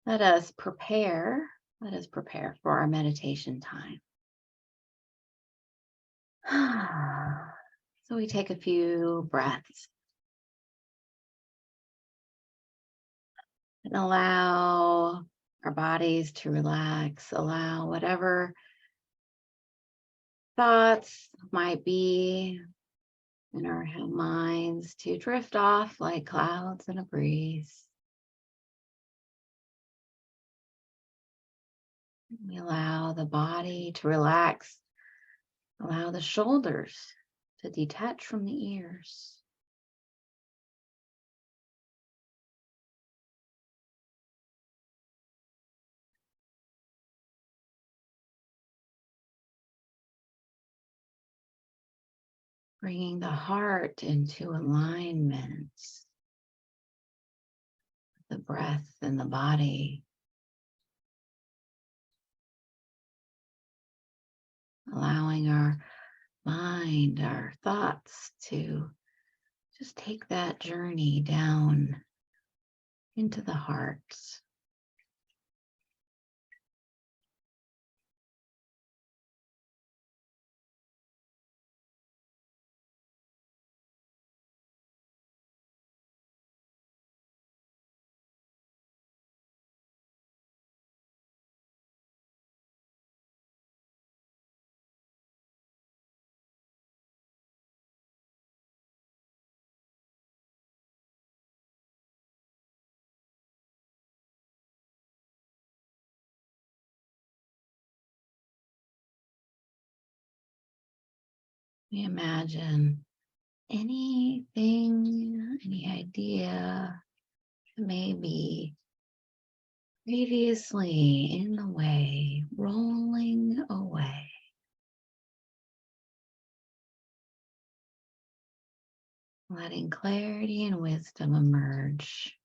Let us prepare. Let us prepare for our meditation time. So we take a few breaths and allow our bodies to relax. Allow whatever thoughts might be in our minds to drift off like clouds in a breeze. We allow the body to relax. Allow the shoulders to detach from the ears. Bringing the heart into alignment, the breath and the body. Allowing our mind, our thoughts to just take that journey down into the heart. We imagine anything, any idea that may be previously in the way, rolling away. Letting clarity and wisdom emerge.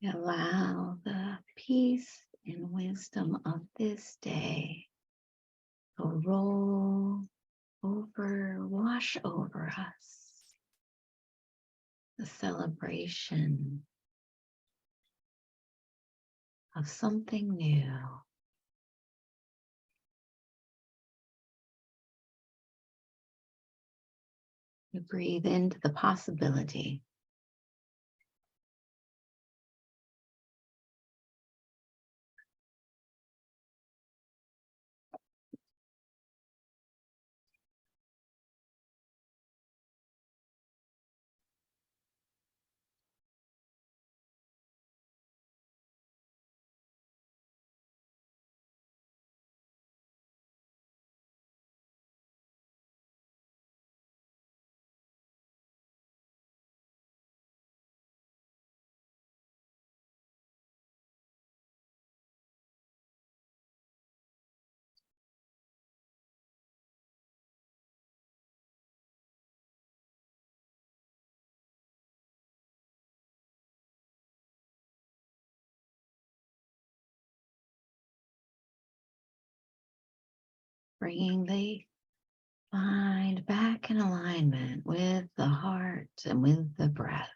Allow the peace and wisdom of this day to roll over, wash over us. The celebration of something new. You breathe into the possibility. bringing the mind back in alignment with the heart and with the breath.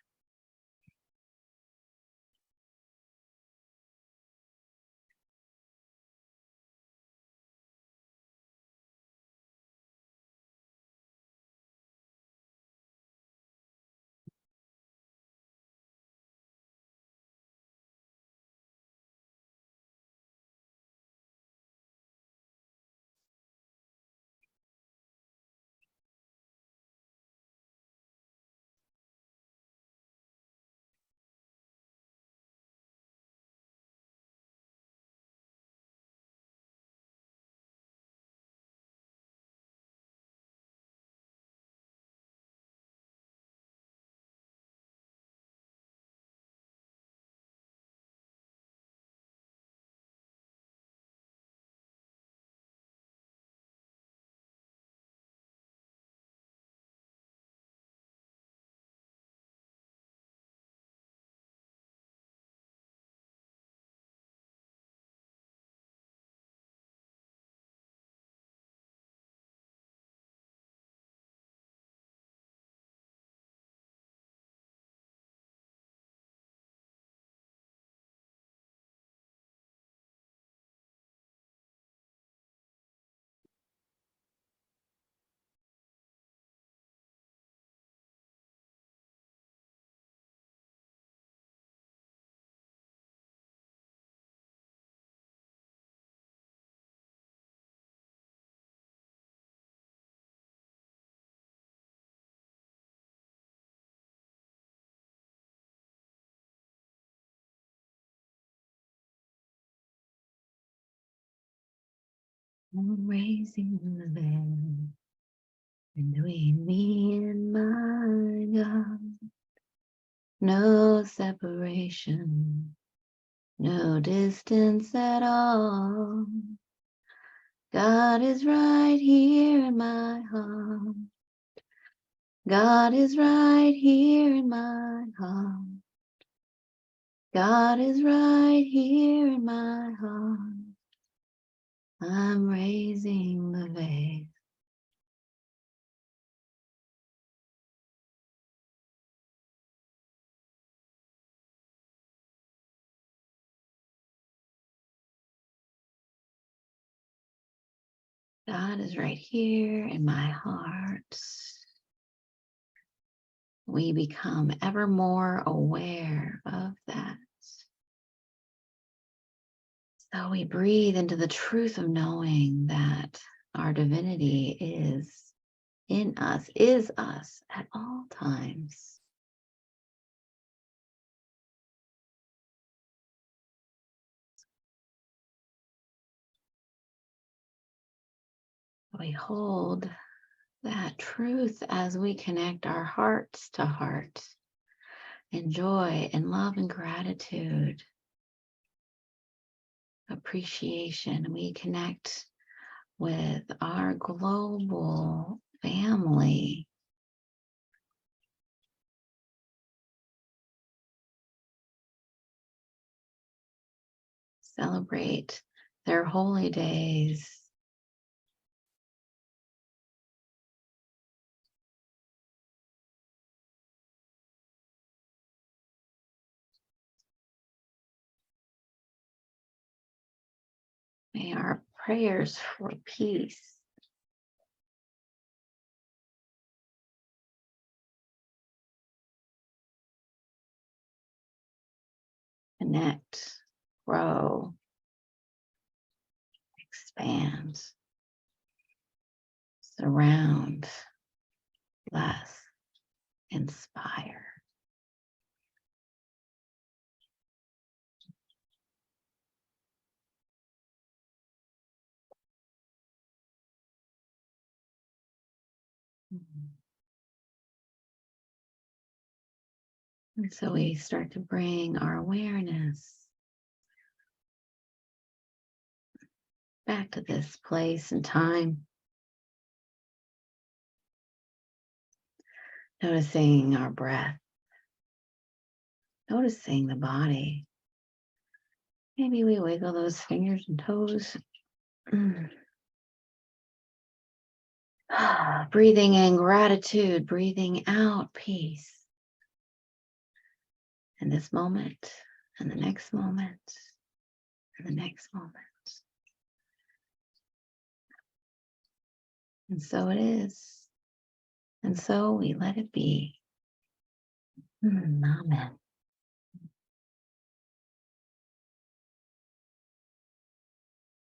I'm raising the veil between me and my God. No separation, no distance at all. God is right here in my heart. God is right here in my heart. God is right here in my heart. I'm raising the veil. God is right here in my heart. We become ever more aware of that. So we breathe into the truth of knowing that our divinity is in us, is us at all times. We hold that truth as we connect our hearts to heart in joy and love and gratitude, appreciation. We connect with our global family. Celebrate their holy days. May our prayers for peace connect, grow, expand, surround, bless, inspire. And so we start to bring our awareness back to this place and time, noticing our breath, noticing the body. Maybe we wiggle those fingers and toes. Breathing in gratitude, breathing out peace. In this moment, and the next moment, and the next moment. And so it is. And so we let it be. Amen.